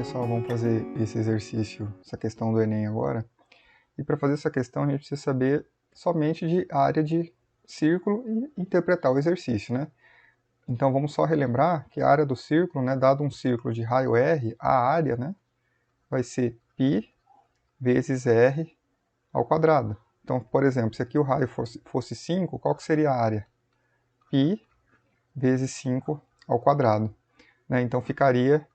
pessoal, vamos fazer esse exercício, essa questão do Enem agora. E para fazer essa questão a gente precisa saber somente de área de círculo e interpretar o exercício, né? Então vamos só relembrar que a área do círculo, né, dado um círculo de raio R, a área, né, vai ser π vezes R ao quadrado. Então, por exemplo, se aqui o raio fosse 5, qual que seria a área? π vezes 5 ao quadrado. Né? Então ficaria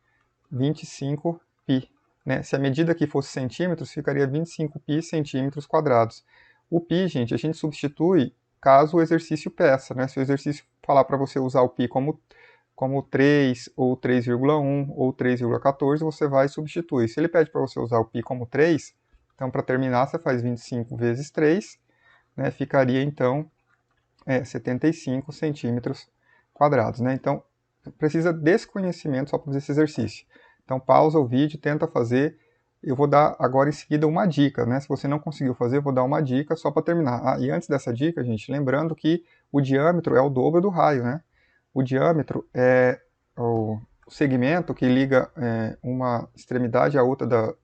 25π. Né? Se a medida aqui fosse centímetros, ficaria 25π centímetros quadrados. O π, gente, a gente substitui caso o exercício peça. Né? Se o exercício falar para você usar o π como 3, ou 3,1, ou 3,14, você vai substituir. Se ele pede para você usar o π como 3, então para terminar você faz 25 vezes 3, né? Ficaria então 75 centímetros quadrados. Né? Então, precisa desse conhecimento só para fazer esse exercício. Então pausa o vídeo, tenta fazer. Eu vou dar agora em seguida uma dica, né? Se você não conseguiu fazer, eu vou dar uma dica só para terminar. E antes dessa dica, gente, lembrando que o diâmetro é o dobro do raio, né? O diâmetro é o segmento que liga uma extremidade à outra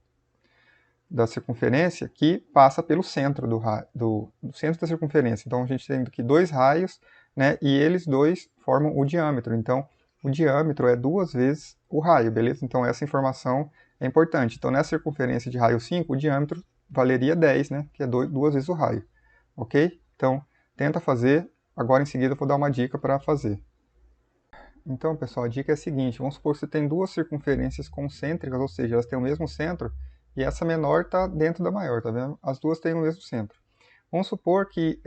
da circunferência, que passa pelo centro do centro da circunferência. Então a gente tem aqui dois raios, né? E eles dois formam o diâmetro. Então o diâmetro é 2 vezes o raio, beleza? Então essa informação é importante. Então nessa circunferência de raio 5, o diâmetro valeria 10, né? Que é 2 vezes o raio, ok? Então tenta fazer, agora em seguida eu vou dar uma dica para fazer. Então pessoal, a dica é a seguinte, vamos supor que você tem duas circunferências concêntricas, ou seja, elas têm o mesmo centro, e essa menor está dentro da maior, tá vendo? As duas têm o mesmo centro. Vamos supor que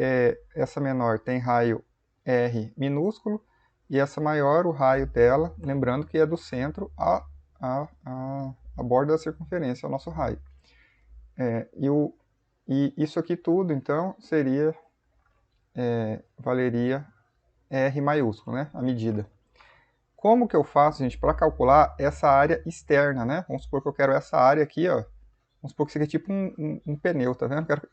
essa menor tem raio R minúsculo, e essa maior, o raio dela, lembrando que é do centro a borda da circunferência, é o nosso raio. E isso aqui tudo, então, valeria R maiúsculo, né? A medida. Como que eu faço, gente, para calcular essa área externa, né? Vamos supor que eu quero essa área aqui, ó. Vamos supor que isso aqui é tipo um pneu, tá vendo? Eu quero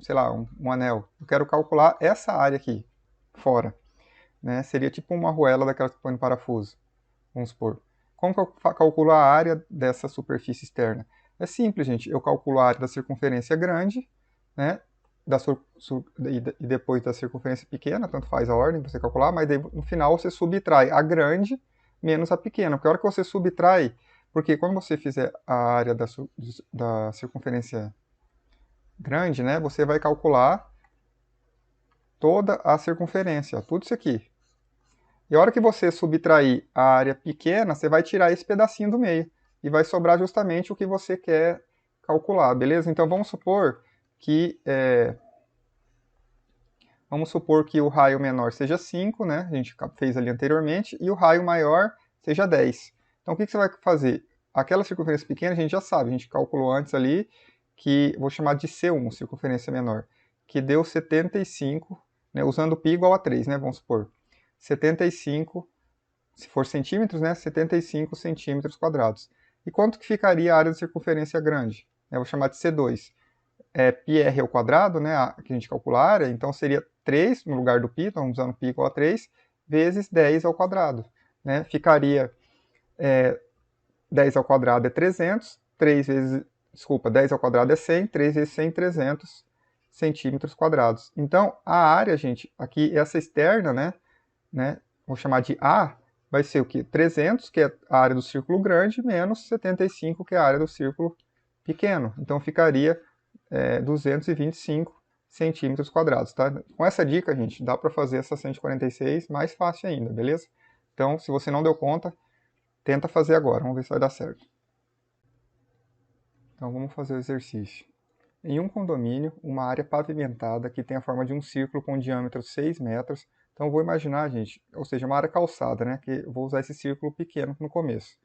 sei lá, um anel. Eu quero calcular essa área aqui, fora. Né? Seria tipo uma arruela daquela que põe no parafuso, vamos supor. Como que eu calculo a área dessa superfície externa? É simples, gente. Eu calculo a área da circunferência grande, né? E depois da circunferência pequena, tanto faz a ordem para você calcular, mas daí, no final você subtrai a grande menos a pequena. Porque a hora que você subtrai, porque quando você fizer a área da circunferência grande, né, você vai calcular toda a circunferência, tudo isso aqui. E a hora que você subtrair a área pequena, você vai tirar esse pedacinho do meio. E vai sobrar justamente o que você quer calcular, beleza? Então vamos supor que o raio menor seja 5, né? A gente fez ali anteriormente, e o raio maior seja 10. Então o que você vai fazer? Aquela circunferência pequena a gente já sabe, a gente calculou antes ali, que vou chamar de C1, circunferência menor, que deu 75, né? Usando π igual a 3, né? Vamos supor. 75, se for centímetros, né? 75 centímetros quadrados. E quanto que ficaria a área de circunferência grande? Eu vou chamar de C2. πr ao quadrado, né, que a gente calcula a área, então seria 3 no lugar do π, estamos usando π igual a 3, vezes 10 ao quadrado. Né? Ficaria 10 ao quadrado é 300, 10 ao quadrado é 100, 3 vezes 100, 300 centímetros quadrados. Então, a área, gente, aqui, essa externa, né, vou chamar de A, vai ser o quê? 300, que é a área do círculo grande, menos 75, que é a área do círculo pequeno. Então, ficaria 225 centímetros quadrados, tá? Com essa dica, gente, dá para fazer essa 146 mais fácil ainda, beleza? Então, se você não deu conta, tenta fazer agora, vamos ver se vai dar certo. Então, vamos fazer o exercício. Em um condomínio, uma área pavimentada que tem a forma de um círculo com diâmetro 6 metros. Então, eu vou imaginar, gente, ou seja, uma área calçada, né? Que eu vou usar esse círculo pequeno no começo.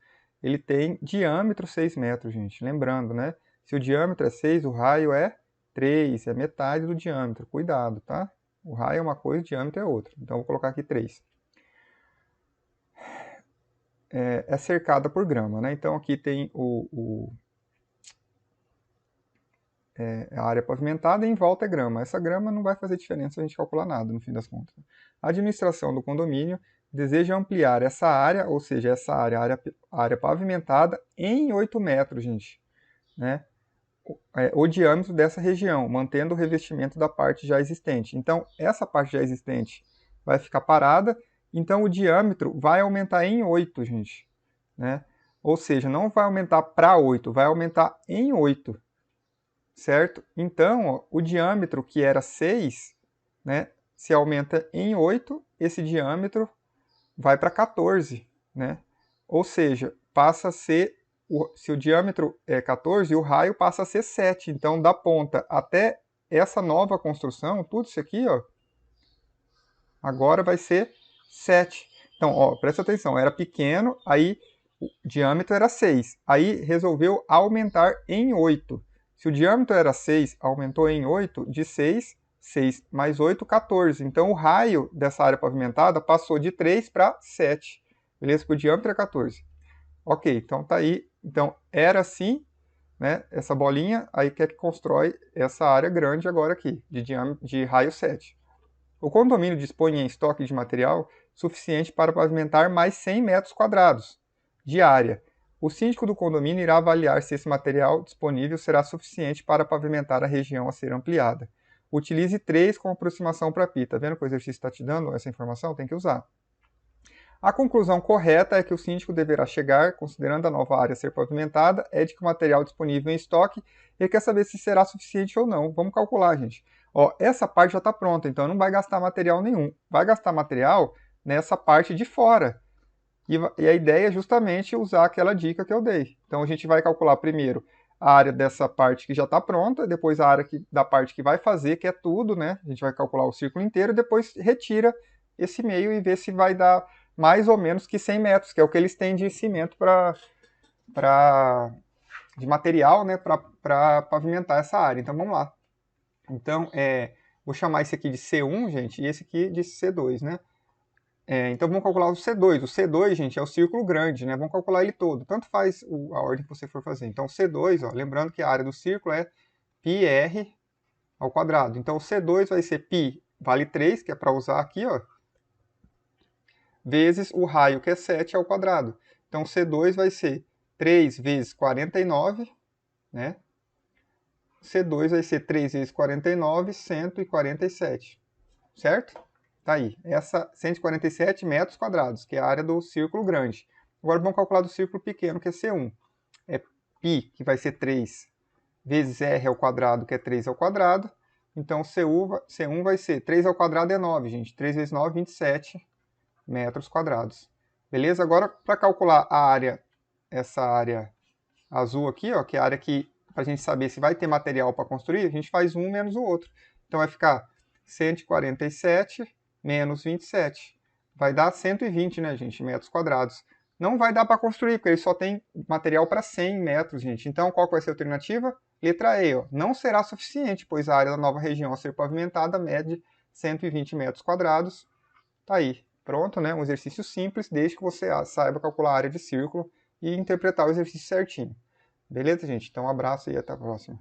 Ele tem diâmetro 6 metros, gente. Lembrando, né? Se o diâmetro é 6, o raio é 3, é metade do diâmetro. Cuidado, tá? O raio é uma coisa, o diâmetro é outra. Então, eu vou colocar aqui 3. É cercada por grama, né? Então, aqui tem a área pavimentada e em volta é grama. Essa grama não vai fazer diferença se a gente calcular nada, no fim das contas. A administração do condomínio deseja ampliar essa área, ou seja, essa área pavimentada, em 8 metros, gente, né? O diâmetro dessa região, mantendo o revestimento da parte já existente. Então, essa parte já existente vai ficar parada, então o diâmetro vai aumentar em 8, gente, né? Ou seja, não vai aumentar para 8, vai aumentar em 8, certo? Então, ó, o diâmetro que era 6, né, se aumenta em 8, esse diâmetro vai para 14, né? Ou seja, passa a ser, se o diâmetro é 14, o raio passa a ser 7. Então, da ponta até essa nova construção, tudo isso aqui, ó, agora vai ser 7. Então, ó, presta atenção, era pequeno, aí o diâmetro era 6. Aí resolveu aumentar em 8. Se o diâmetro era 6, aumentou em 8, de 6, 6 mais 8, 14. Então, o raio dessa área pavimentada passou de 3 para 7. Beleza? Porque o diâmetro é 14. Ok, então tá aí. Então, era assim, né, essa bolinha, aí que constrói essa área grande agora aqui, de raio 7. O condomínio dispõe em estoque de material suficiente para pavimentar mais 100 metros quadrados de área. O síndico do condomínio irá avaliar se esse material disponível será suficiente para pavimentar a região a ser ampliada. Utilize 3 com aproximação para pi. Tá vendo que o exercício está te dando essa informação? Tem que usar. A conclusão correta é que o síndico deverá chegar, considerando a nova área ser pavimentada, é de que o material disponível em estoque, ele quer saber se será suficiente ou não. Vamos calcular, gente. Ó, essa parte já está pronta, então não vai gastar material nenhum. Vai gastar material nessa parte de fora. E a ideia é justamente usar aquela dica que eu dei. Então a gente vai calcular primeiro a área dessa parte que já está pronta, depois a área da parte que vai fazer, que é tudo, né? A gente vai calcular o círculo inteiro, depois retira esse meio e vê se vai dar mais ou menos que 100 metros, que é o que eles têm de cimento de material, né, para pavimentar essa área. Então vamos lá. Então, vou chamar esse aqui de C1, gente, e esse aqui de C2, né? Então vamos calcular o C2. O C2, gente, é o círculo grande, né? Vamos calcular ele todo. Tanto faz a ordem que você for fazer. Então C2, ó, lembrando que a área do círculo é πr ao quadrado. Então o C2 vai ser π vale 3, que é para usar aqui, ó, vezes o raio, que é 7 ao quadrado. Então C2 vai ser 3 vezes 49, né? C2 vai ser 3 vezes 49, 147, certo? Tá aí, essa 147 metros quadrados, que é a área do círculo grande. Agora vamos calcular do círculo pequeno, que é C1. É π, que vai ser 3, vezes r ao quadrado, que é 3 ao quadrado. Então C1 vai ser 3 ao quadrado é 9, gente. 3 vezes 9, 27 metros quadrados. Beleza? Agora, para calcular a área, essa área azul aqui, ó, que é a área que, para a gente saber se vai ter material para construir, a gente faz um menos o outro. Então vai ficar 147 menos 27. Vai dar 120, né, gente, metros quadrados. Não vai dar para construir, porque ele só tem material para 100 metros, gente. Então, qual vai ser a alternativa? Letra E, ó. Não será suficiente, pois a área da nova região a ser pavimentada mede 120 metros quadrados. Tá aí, pronto, né? Um exercício simples, desde que você saiba calcular a área de círculo e interpretar o exercício certinho. Beleza, gente? Então, um abraço e até a próxima.